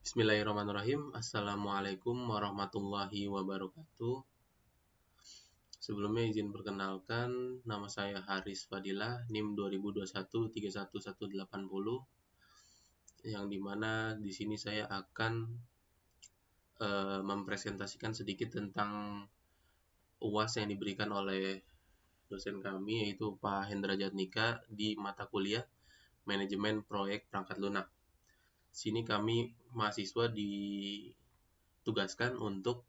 Bismillahirrahmanirrahim. Assalamualaikum warahmatullahi wabarakatuh. Sebelumnya izin perkenalkan, nama saya Haris Fadilah, NIM 2021 311180, yang dimana di sini saya akan mempresentasikan sedikit tentang UAS yang diberikan oleh dosen kami, yaitu Pak Hendra Jatnika di mata kuliah Manajemen Proyek Perangkat Lunak. Sini kami mahasiswa ditugaskan untuk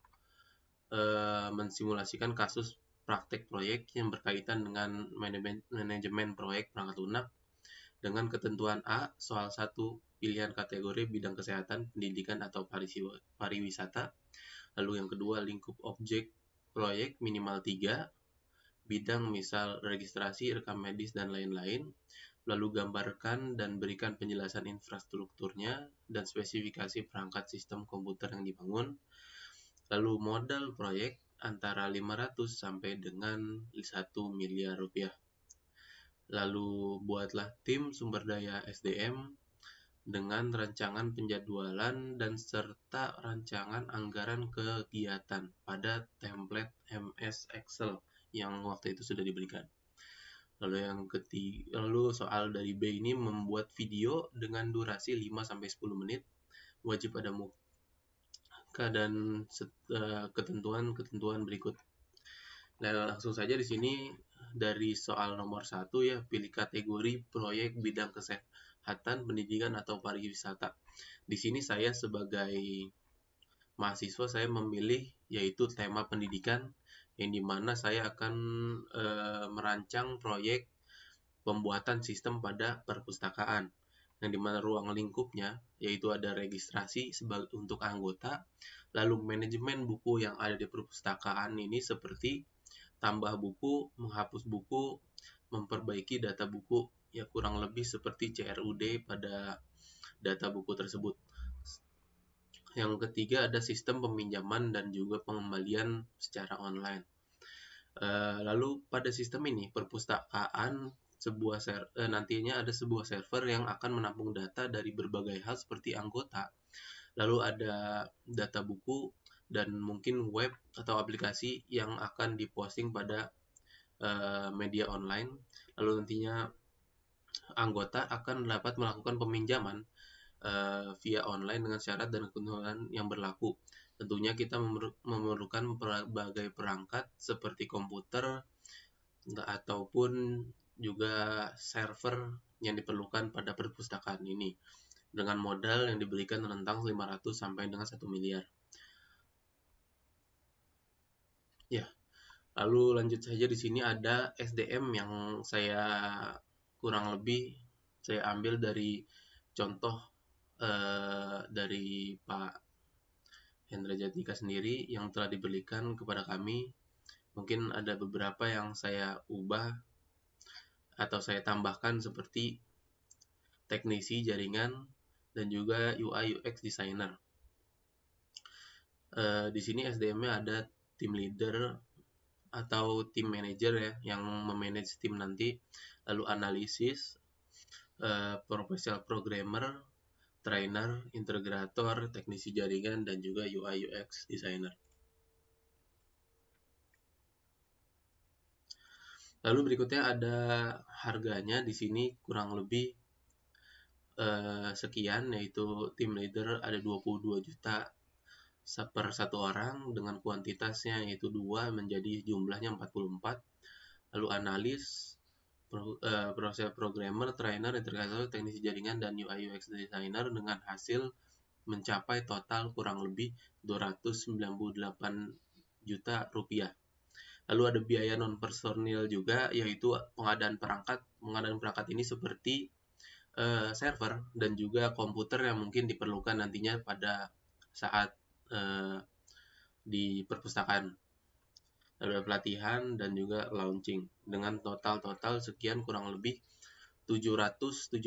mensimulasikan kasus praktek proyek yang berkaitan dengan manajemen proyek perangkat lunak dengan ketentuan A, soal 1, pilihan kategori bidang kesehatan, pendidikan atau pariwisata. Lalu yang kedua, lingkup objek proyek minimal 3, bidang misal registrasi, rekam medis, dan lain-lain. Lalu gambarkan dan berikan penjelasan infrastrukturnya dan spesifikasi perangkat sistem komputer yang dibangun. Lalu modal proyek antara 500 sampai dengan 1 miliar rupiah. Lalu buatlah tim sumber daya SDM dengan rancangan penjadwalan dan serta rancangan anggaran kegiatan pada template MS Excel yang waktu itu sudah diberikan. Lalu soal dari B ini membuat video dengan durasi 5-10 menit, wajib ada muka dan ketentuan berikut. Nah, langsung saja di sini dari soal nomor 1 ya, pilih kategori proyek bidang kesehatan, pendidikan atau pariwisata. Di sini saya sebagai mahasiswa saya memilih yaitu tema pendidikan, yang dimana saya akan merancang proyek pembuatan sistem pada perpustakaan, yang dimana ruang lingkupnya yaitu ada registrasi untuk anggota, lalu manajemen buku yang ada di perpustakaan ini seperti tambah buku, menghapus buku, memperbaiki data buku, ya kurang lebih seperti CRUD pada data buku tersebut. Yang ketiga ada sistem peminjaman dan juga pengembalian secara online. Lalu pada sistem ini perpustakaan nantinya ada sebuah server yang akan menampung data dari berbagai hal seperti anggota, lalu ada data buku dan mungkin web atau aplikasi yang akan diposting pada media online. Lalu nantinya anggota akan dapat melakukan peminjaman via online dengan syarat dan ketentuan yang berlaku. Tentunya kita memerlukan berbagai perangkat seperti komputer ataupun juga server yang diperlukan pada perpustakaan ini dengan modal yang diberikan rentang 500 sampai dengan 1 miliar. Ya, lalu lanjut saja di sini ada SDM yang saya kurang lebih saya ambil dari contoh dari Pak Hendra Jatnika sendiri yang telah diberikan kepada kami. Mungkin ada beberapa yang saya ubah atau saya tambahkan seperti teknisi jaringan dan juga UI UX designer. Di sini SDM-nya ada tim leader atau tim manager ya yang memanage tim nanti, lalu analisis, professional programmer, trainer, integrator, teknisi jaringan, dan juga UI UX designer. Lalu berikutnya ada harganya di sini kurang lebih sekian, yaitu tim leader ada 22 juta per satu orang dengan kuantitasnya yaitu 2 menjadi jumlahnya 44. Lalu analis, proses programmer, trainer, integrator, teknisi jaringan, dan UI UX designer dengan hasil mencapai total kurang lebih 298 juta rupiah. Lalu ada biaya non personil juga, yaitu pengadaan perangkat ini seperti server dan juga komputer yang mungkin diperlukan nantinya pada saat di perpustakaan. Lalu ada pelatihan dan juga launching dengan total sekian kurang lebih 773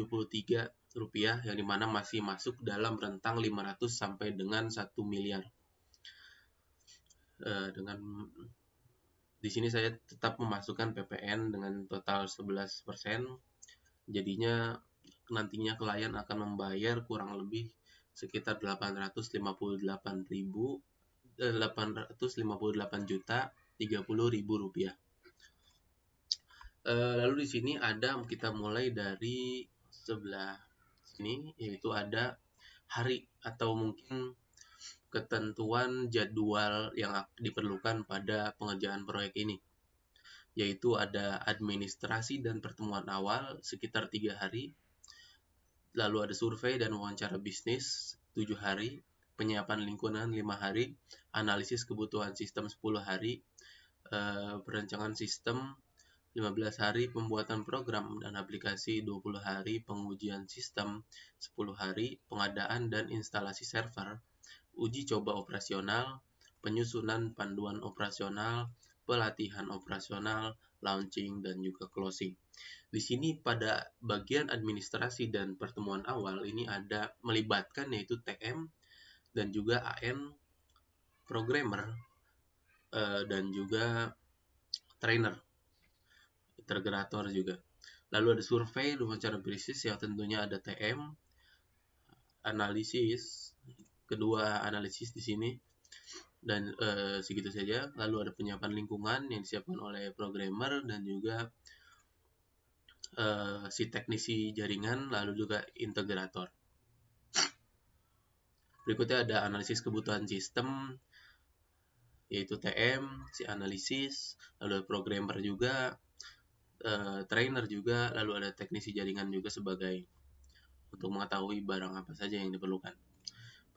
rupiah, yang dimana masih masuk dalam rentang 500 sampai dengan 1 miliar. Dengan di sini saya tetap memasukkan PPN dengan total 11%. Jadinya nantinya klien akan membayar kurang lebih sekitar 858.858.030.030 rupiah. Lalu di sini kita mulai dari sebelah sini, yaitu ada hari atau mungkin ketentuan jadwal yang diperlukan pada pengerjaan proyek ini, yaitu ada administrasi dan pertemuan awal sekitar 3 hari, lalu ada survei dan wawancara bisnis 7 hari, penyiapan lingkungan 5 hari, analisis kebutuhan sistem 10 hari, perancangan sistem 15 hari, pembuatan program dan aplikasi 20 hari, pengujian sistem 10 hari, pengadaan dan instalasi server, uji coba operasional, penyusunan panduan operasional, pelatihan operasional, launching, dan juga closing. Di sini pada bagian administrasi dan pertemuan awal ini ada melibatkan yaitu TM dan juga AN, programmer, dan juga trainer, integrator juga. Lalu ada survei, wawancara bisnis yang tentunya ada TM, analisis, kedua analisis di sini, dan segitu saja. Lalu ada penyiapan lingkungan yang disiapkan oleh programmer dan juga si teknisi jaringan, lalu juga integrator. Berikutnya ada analisis kebutuhan sistem, yaitu TM, si analisis, lalu ada programmer juga, trainer juga, lalu ada teknisi jaringan juga sebagai untuk mengetahui barang apa saja yang diperlukan.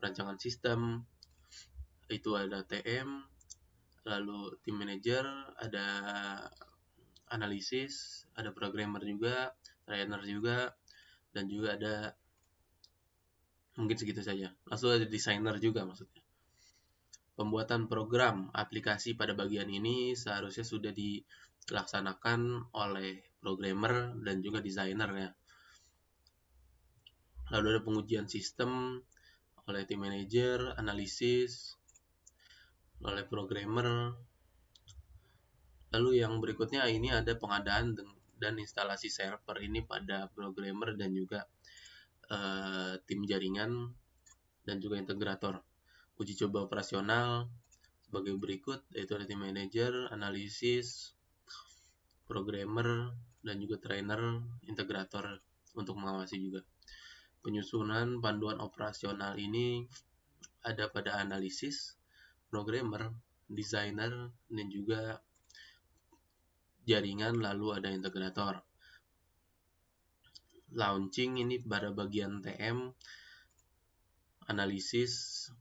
Perancangan sistem, itu ada TM, lalu tim manager, ada analisis, ada programmer juga, trainer juga, dan juga ada mungkin segitu saja. Lalu ada desainer juga maksudnya. Pembuatan program aplikasi pada bagian ini seharusnya sudah dilaksanakan oleh programmer dan juga desainer ya. Lalu ada pengujian sistem oleh tim manager, analisis oleh programmer. Lalu yang berikutnya ini ada pengadaan dan instalasi server ini pada programmer dan juga tim jaringan dan juga integrator. Uji coba operasional sebagai berikut, yaitu ada tim manager, analisis, programmer, dan juga trainer, integrator untuk mengawasi juga. Penyusunan panduan operasional ini ada pada analisis, programmer, desainer, dan juga jaringan, lalu ada integrator. Launching ini pada bagian TM, analisis,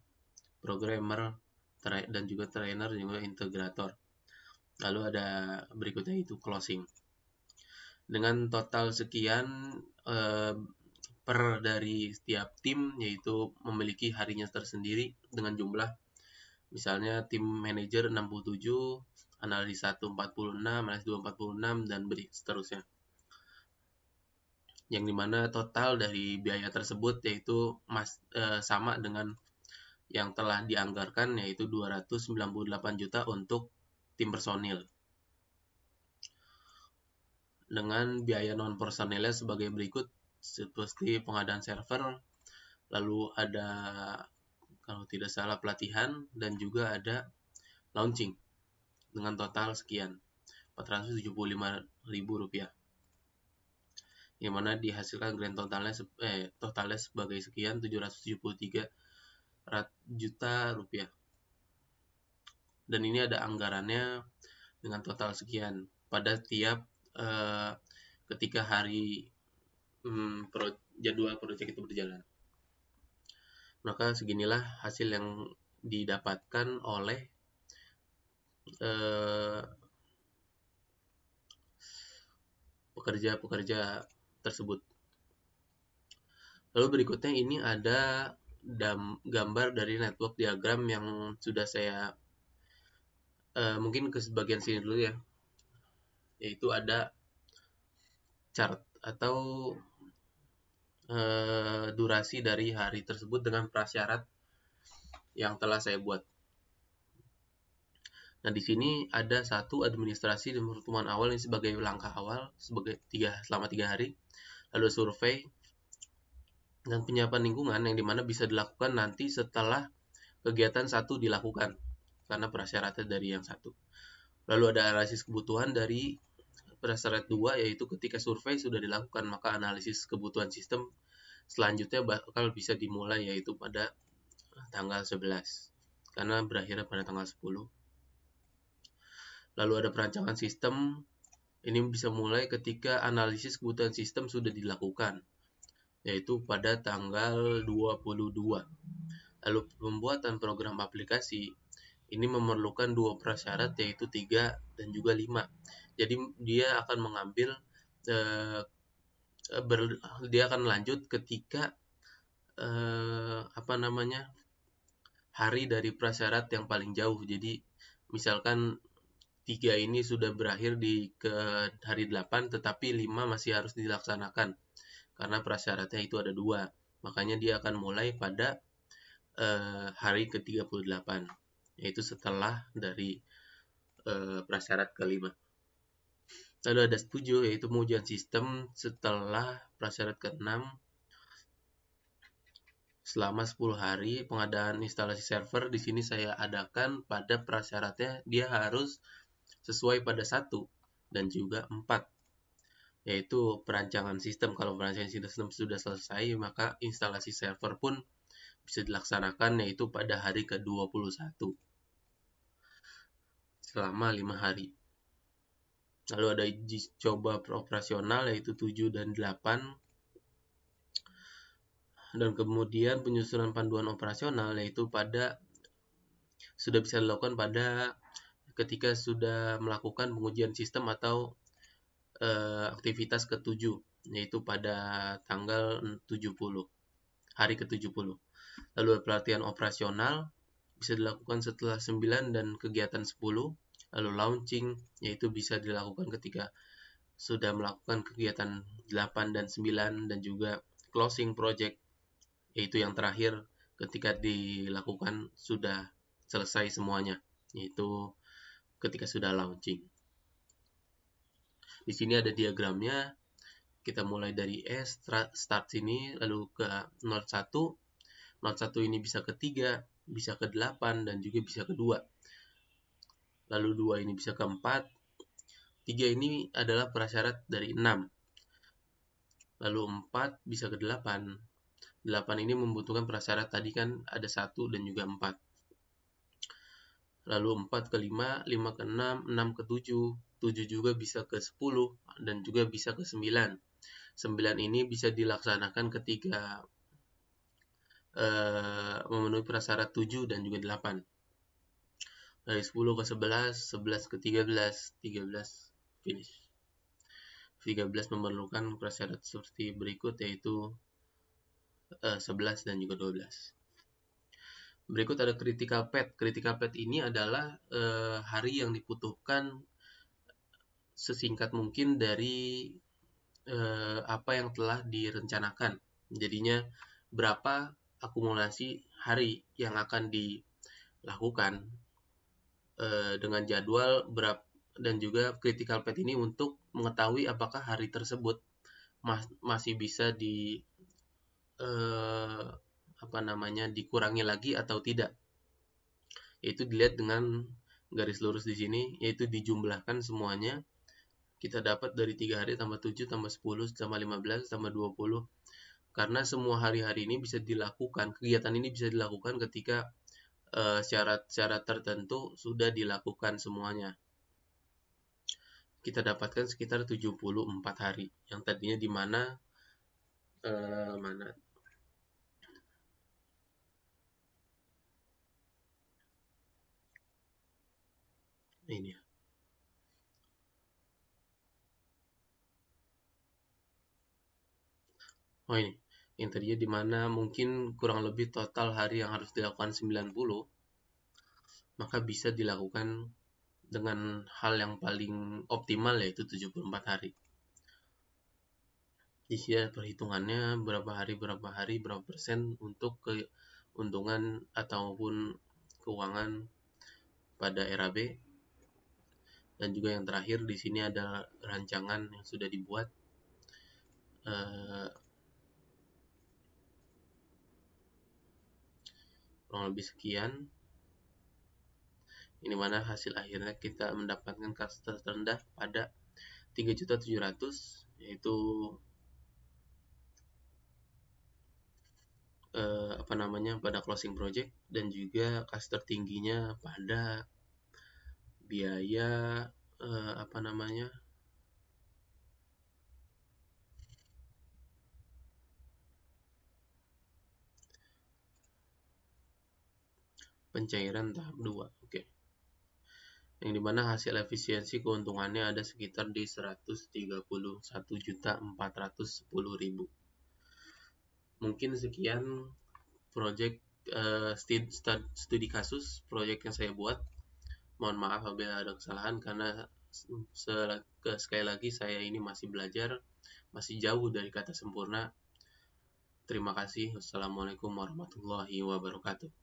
programmer, dan juga trainer, dan juga integrator. Lalu ada berikutnya itu closing. Dengan total sekian per dari setiap tim, yaitu memiliki harinya tersendiri dengan jumlah, misalnya tim manager 67, analis 1 46, analis 2 46, dan seterusnya. Yang dimana total dari biaya tersebut yaitu sama dengan yang telah dianggarkan, yaitu 298 juta untuk tim personil. Dengan biaya non personilnya sebagai berikut, seperti pengadaan server, lalu ada kalau tidak salah pelatihan, dan juga ada launching dengan total sekian 475.000 rupiah, yang mana dihasilkan grand totalnya sebagai sekian 773 juta rupiah. Dan ini ada anggarannya dengan total sekian pada tiap ketika hari jadwal proyek itu berjalan. Maka seginilah hasil yang didapatkan oleh pekerja-pekerja tersebut. Lalu berikutnya ini ada gambar dari network diagram yang sudah saya mungkin ke sebagian sini dulu ya, yaitu ada chart atau durasi dari hari tersebut dengan prasyarat yang telah saya buat. Nah, di sini ada satu administrasi dan pertemuan awal ini sebagai langkah awal selama 3 hari. Lalu survei dan penyiapan lingkungan yang dimana bisa dilakukan nanti setelah kegiatan satu dilakukan karena prasyaratnya dari yang satu. Lalu ada analisis kebutuhan dari prasyarat 2, yaitu ketika survei sudah dilakukan maka analisis kebutuhan sistem selanjutnya bakal bisa dimulai, yaitu pada tanggal 11 karena berakhirnya pada tanggal 10. Lalu ada perancangan sistem, ini bisa mulai ketika analisis kebutuhan sistem sudah dilakukan, yaitu pada tanggal 22. Lalu pembuatan program aplikasi ini memerlukan dua prasyarat, yaitu 3 dan juga 5. Jadi dia akan mengambil eh, dia akan lanjut ketika hari dari prasyarat yang paling jauh. Jadi misalkan 3 ini sudah berakhir di ke hari 8, tetapi 5 masih harus dilaksanakan karena prasyaratnya itu ada 2. Makanya dia akan mulai pada hari ke-38, yaitu setelah dari prasyarat kelima. Lalu ada 7, yaitu pengujian sistem setelah prasyarat ke-6 selama 10 hari. Pengadaan instalasi server di sini saya adakan pada prasyaratnya dia harus sesuai pada 1 dan juga 4, yaitu perancangan sistem. Kalau perancangan sistem sudah selesai, maka instalasi server pun bisa dilaksanakan, yaitu pada hari ke-21 selama 5 hari. Lalu ada uji coba operasional, yaitu 7 dan 8. Dan kemudian penyusunan panduan operasional, yaitu sudah bisa dilakukan pada ketika sudah melakukan pengujian sistem atau aktivitas ke-7, yaitu pada tanggal 70, hari ke-70. Lalu pelatihan operasional bisa dilakukan setelah 9 dan kegiatan 10. Lalu launching, yaitu bisa dilakukan ketika sudah melakukan kegiatan 8 dan 9, dan juga closing project, yaitu yang terakhir ketika dilakukan sudah selesai semuanya, yaitu ketika sudah launching. Di sini ada diagramnya. Kita mulai dari start sini, lalu ke 01. 01 ini bisa ke 3, bisa ke 8, dan juga bisa ke 2. Lalu 2 ini bisa ke 4. 3 ini adalah prasyarat dari 6. Lalu 4 bisa ke 8. 8 ini membutuhkan prasyarat tadi kan ada 1 dan juga 4. Lalu 4 ke 5, 5 ke 6, 6 ke 7. 7 juga bisa ke 10 dan juga bisa ke 9. 9 ini bisa dilaksanakan ketika memenuhi prasyarat 7 dan juga 8. Dari 10 ke 11, 11 ke 13, 13 finish. 13 memerlukan prasyarat seperti berikut, yaitu 11 dan juga 12. Berikut ada critical path. Critical path ini adalah hari yang dibutuhkan sesingkat mungkin dari apa yang telah direncanakan. Jadinya berapa akumulasi hari yang akan dilakukan dengan jadwal dan juga critical path ini untuk mengetahui apakah hari tersebut masih bisa dikurangi lagi atau tidak. Yaitu dilihat dengan garis lurus di sini, yaitu dijumlahkan semuanya. Kita dapat dari 3 hari tambah 7 tambah 10 tambah 15 tambah 20. Karena semua hari-hari ini bisa dilakukan, kegiatan ini bisa dilakukan ketika syarat-syarat tertentu sudah dilakukan semuanya. Kita dapatkan sekitar 74 hari, yang tadinya di mana ini ya. Oh ini, yang tadinya di mana mungkin kurang lebih total hari yang harus dilakukan 90, maka bisa dilakukan dengan hal yang paling optimal, yaitu 74 hari. Di sini ada perhitungannya berapa hari, berapa persen untuk keuntungan ataupun keuangan pada RAB. Dan juga yang terakhir di sini ada rancangan yang sudah dibuat kurang lebih sekian. Ini mana hasil akhirnya kita mendapatkan cluster terendah pada 3.700.000, yaitu pada closing project, dan juga cluster tingginya pada biaya pencairan tahap 2. Oke. Yang dimana hasil efisiensi keuntungannya ada sekitar di 131.410.000. Mungkin sekian project studi kasus project yang saya buat. Mohon maaf apabila ada kesalahan, karena sekali lagi saya ini masih belajar, masih jauh dari kata sempurna. Terima kasih. Wassalamualaikum warahmatullahi wabarakatuh.